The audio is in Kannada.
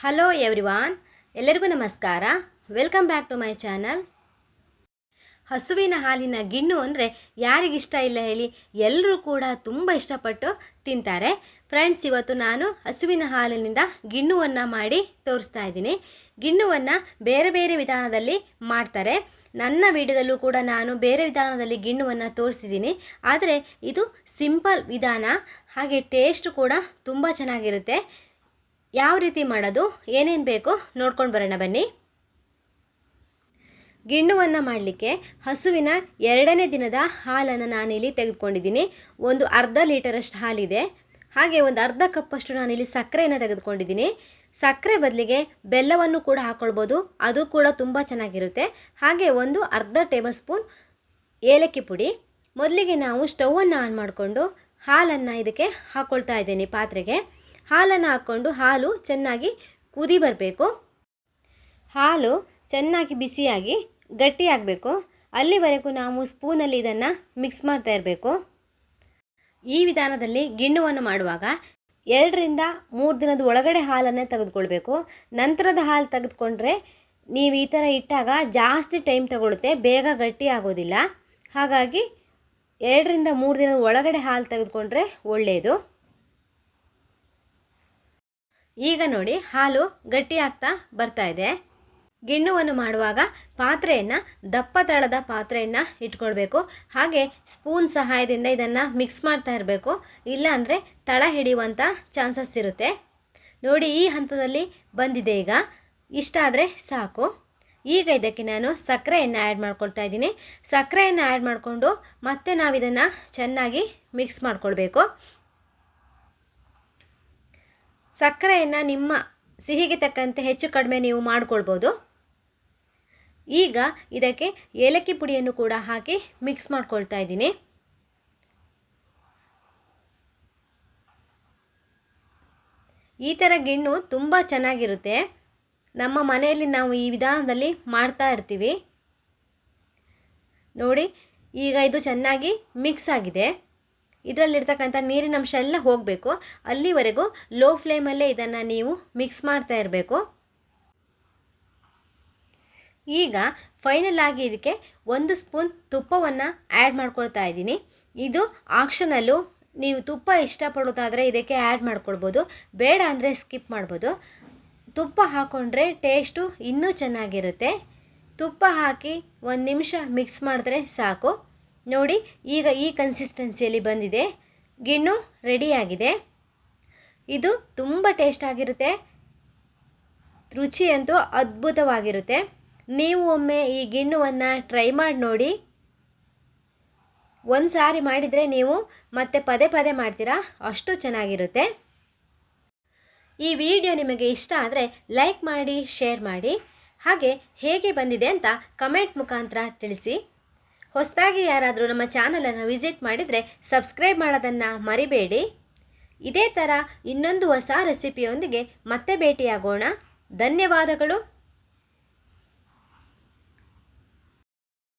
ಹಲೋ ಎವ್ರಿವಾನ್, ಎಲ್ಲರಿಗೂ ನಮಸ್ಕಾರ. Welcome back to my channel. ಹಸುವಿನ ಹಾಲಿನ ಗಿಣ್ಣು ಅಂದರೆ ಯಾರಿಗಿಷ್ಟ ಇಲ್ಲ ಹೇಳಿ? ಎಲ್ಲರೂ ಕೂಡ ತುಂಬ ಇಷ್ಟಪಟ್ಟು ತಿಂತಾರೆ. ಫ್ರೆಂಡ್ಸ್, ಇವತ್ತು ನಾನು ಹಸುವಿನ ಹಾಲಿನಿಂದ ಗಿಣ್ಣುವನ್ನು ಮಾಡಿ ತೋರಿಸ್ತಾ ಇದ್ದೀನಿ. ಗಿಣ್ಣುವನ್ನು ಬೇರೆ ಬೇರೆ ವಿಧಾನದಲ್ಲಿ ಮಾಡ್ತಾರೆ. ನನ್ನ ವಿಡಿಯೋದಲ್ಲೂ ಕೂಡ ನಾನು ಬೇರೆ ವಿಧಾನದಲ್ಲಿ ಗಿಣ್ಣುವನ್ನು ತೋರಿಸಿದ್ದೀನಿ. ಆದರೆ ಇದು ಸಿಂಪಲ್ ವಿಧಾನ, ಹಾಗೆ ಟೇಸ್ಟ್ ಕೂಡ ತುಂಬ ಚೆನ್ನಾಗಿರುತ್ತೆ. ಯಾವ ರೀತಿ ಮಾಡೋದು, ಏನೇನು ಬೇಕು ನೋಡ್ಕೊಂಡು ಬರೋಣ ಬನ್ನಿ. ಗಿಣ್ಣುವನ್ನು ಮಾಡಲಿಕ್ಕೆ ಹಸುವಿನ 2ನೇ ದಿನದ ಹಾಲನ್ನು ನಾನಿಲ್ಲಿ ತೆಗೆದುಕೊಂಡಿದ್ದೀನಿ. ಒಂದು ಅರ್ಧ ಲೀಟರಷ್ಟು ಹಾಲಿದೆ. ಹಾಗೆ ಒಂದು ಅರ್ಧ ಕಪ್ಪಷ್ಟು ನಾನಿಲ್ಲಿ ಸಕ್ಕರೆಯನ್ನು ತೆಗೆದುಕೊಂಡಿದ್ದೀನಿ. ಸಕ್ಕರೆ ಬದಲಿಗೆ ಬೆಲ್ಲವನ್ನು ಕೂಡ ಹಾಕ್ಕೊಳ್ಬೋದು, ಅದು ಕೂಡ ತುಂಬ ಚೆನ್ನಾಗಿರುತ್ತೆ. ಹಾಗೆ ಒಂದು ಅರ್ಧ ಟೇಬಲ್ ಸ್ಪೂನ್ ಏಲಕ್ಕಿ ಪುಡಿ. ಮೊದಲಿಗೆ ನಾವು ಸ್ಟವನ್ನು ಆನ್ ಮಾಡಿಕೊಂಡು ಹಾಲನ್ನು ಇದಕ್ಕೆ ಹಾಕ್ಕೊಳ್ತಾ ಇದ್ದೀನಿ. ಪಾತ್ರೆಗೆ ಹಾಲನ್ನು ಹಾಕ್ಕೊಂಡು ಹಾಲು ಚೆನ್ನಾಗಿ ಕುದಿ ಬರಬೇಕು. ಹಾಲು ಚೆನ್ನಾಗಿ ಬಿಸಿಯಾಗಿ ಗಟ್ಟಿಯಾಗಬೇಕು. ಅಲ್ಲಿವರೆಗೂ ನಾವು ಸ್ಪೂನಲ್ಲಿ ಇದನ್ನು ಮಿಕ್ಸ್ ಮಾಡ್ತಾ ಇರಬೇಕು. ಈ ವಿಧಾನದಲ್ಲಿ ಗಿಣ್ಣುವನ್ನು ಮಾಡುವಾಗ 2ರಿಂದ 3 ದಿನದ ಒಳಗಡೆ ಹಾಲನ್ನು ತೆಗೆದುಕೊಳ್ಬೇಕು. ನಂತರದ ಹಾಲು ತೆಗೆದುಕೊಂಡ್ರೆ ನೀವು ಈ ಥರ ಇಟ್ಟಾಗ ಜಾಸ್ತಿ ಟೈಮ್ ತಗೊಳುತ್ತೆ, ಬೇಗ ಗಟ್ಟಿ ಆಗೋದಿಲ್ಲ. ಹಾಗಾಗಿ 2ರಿಂದ 3 ದಿನದ ಒಳಗಡೆ ಹಾಲು ತೆಗೆದುಕೊಂಡ್ರೆ ಒಳ್ಳೆಯದು. ಈಗ ನೋಡಿ, ಹಾಲು ಗಟ್ಟಿ ಆಗ್ತಾ ಬರ್ತಾ ಇದೆ. ಗಿಣ್ಣುವನ್ನು ಮಾಡುವಾಗ ಪಾತ್ರೆಯನ್ನು ದಪ್ಪ ತಳದ ಪಾತ್ರೆಯನ್ನು ಇಟ್ಕೊಳ್ಬೇಕು. ಹಾಗೆ ಸ್ಪೂನ್ ಸಹಾಯದಿಂದ ಇದನ್ನು ಮಿಕ್ಸ್ ಮಾಡ್ತಾ ಇರಬೇಕು, ಇಲ್ಲಾಂದರೆ ತಳ ಹಿಡಿಯುವಂಥ ಚಾನ್ಸಸ್ ಇರುತ್ತೆ. ನೋಡಿ, ಈ ಹಂತದಲ್ಲಿ ಬಂದಿದೆ. ಈಗ ಇಷ್ಟ ಆದರೆ ಸಾಕು. ಈಗ ಇದಕ್ಕೆ ನಾನು ಸಕ್ಕರೆಯನ್ನು ಆ್ಯಡ್ ಮಾಡ್ಕೊಳ್ತಾ ಇದ್ದೀನಿ. ಸಕ್ಕರೆಯನ್ನು ಆ್ಯಡ್ ಮಾಡಿಕೊಂಡು ಮತ್ತೆ ನಾವು ಇದನ್ನು ಚೆನ್ನಾಗಿ ಮಿಕ್ಸ್ ಮಾಡ್ಕೊಳ್ಬೇಕು. ಸಕ್ಕರೆಯನ್ನು ನಿಮ್ಮ ಸಿಹಿಗೆ ತಕ್ಕಂತೆ ಹೆಚ್ಚು ಕಡಿಮೆ ನೀವು ಮಾಡ್ಕೊಳ್ಬೋದು. ಈಗ ಇದಕ್ಕೆ ಏಲಕ್ಕಿ ಪುಡಿಯನ್ನು ಕೂಡ ಹಾಕಿ ಮಿಕ್ಸ್ ಮಾಡ್ಕೊಳ್ತಾ ಇದ್ದೀನಿ. ಈ ಥರ ಗಿಣ್ಣು ತುಂಬ ಚೆನ್ನಾಗಿರುತ್ತೆ. ನಮ್ಮ ಮನೆಯಲ್ಲಿ ನಾವು ಈ ವಿಧಾನದಲ್ಲಿ ಮಾಡ್ತಾ ಇರ್ತೀವಿ. ನೋಡಿ, ಈಗ ಇದು ಚೆನ್ನಾಗಿ ಮಿಕ್ಸ್ ಆಗಿದೆ. ಇದರಲ್ಲಿರ್ತಕ್ಕಂಥ ನೀರಿನಂಶ ಎಲ್ಲ ಹೋಗಬೇಕು. ಅಲ್ಲಿವರೆಗೂ ಲೋ ಫ್ಲೇಮಲ್ಲೇ ಇದನ್ನು ನೀವು ಮಿಕ್ಸ್ ಮಾಡ್ತಾ ಇರಬೇಕು. ಈಗ ಫೈನಲ್ ಆಗಿ ಇದಕ್ಕೆ 1 ಸ್ಪೂನ್ ತುಪ್ಪವನ್ನು ಆ್ಯಡ್ ಮಾಡ್ಕೊಳ್ತಾ ಇದ್ದೀನಿ. ಇದು ಆಪ್ಷನಲ್ಲು. ನೀವು ತುಪ್ಪ ಇಷ್ಟಪಡೋದಾದರೆ ಇದಕ್ಕೆ ಆ್ಯಡ್ ಮಾಡ್ಕೊಳ್ಬೋದು, ಬೇಡ ಅಂದರೆ ಸ್ಕಿಪ್ ಮಾಡ್ಬೋದು. ತುಪ್ಪ ಹಾಕ್ಕೊಂಡ್ರೆ ಟೇಸ್ಟು ಇನ್ನೂ ಚೆನ್ನಾಗಿರುತ್ತೆ. ತುಪ್ಪ ಹಾಕಿ 1 ನಿಮಿಷ ಮಿಕ್ಸ್ ಮಾಡಿದ್ರೆ ಸಾಕು. ನೋಡಿ, ಈಗ ಈ ಕನ್ಸಿಸ್ಟೆನ್ಸಿಯಲ್ಲಿ ಬಂದಿದೆ. ಗಿಣ್ಣು ರೆಡಿಯಾಗಿದೆ. ಇದು ತುಂಬ ಟೇಸ್ಟ್ ಆಗಿರುತ್ತೆ, ರುಚಿಯಂತೂ ಅದ್ಭುತವಾಗಿರುತ್ತೆ. ನೀವು ಒಮ್ಮೆ ಈ ಗಿಣ್ಣುವನ್ನು ಟ್ರೈ ಮಾಡಿ ನೋಡಿ. ಒಂದು ಸಾರಿ ಮಾಡಿದರೆ ನೀವು ಮತ್ತೆ ಪದೇ ಪದೇ ಮಾಡ್ತೀರಾ, ಅಷ್ಟು ಚೆನ್ನಾಗಿರುತ್ತೆ. ಈ ವಿಡಿಯೋ ನಿಮಗೆ ಇಷ್ಟ ಆದರೆ ಲೈಕ್ ಮಾಡಿ, ಶೇರ್ ಮಾಡಿ. ಹಾಗೆ ಹೇಗೆ ಬಂದಿದೆ ಅಂತ ಕಮೆಂಟ್ ಮುಖಾಂತರ ತಿಳಿಸಿ. ಹೊಸದಾಗಿ ಯಾರಾದರೂ ನಮ್ಮ ಚಾನಲನ್ನು ವಿಸಿಟ್ ಮಾಡಿದರೆ ಸಬ್ಸ್ಕ್ರೈಬ್ ಮಾಡೋದನ್ನು ಮರಿಬೇಡಿ. ಇದೇ ಥರ ಇನ್ನೊಂದು ಹೊಸ ರೆಸಿಪಿಯೊಂದಿಗೆ ಮತ್ತೆ ಭೇಟಿಯಾಗೋಣ. ಧನ್ಯವಾದಗಳು.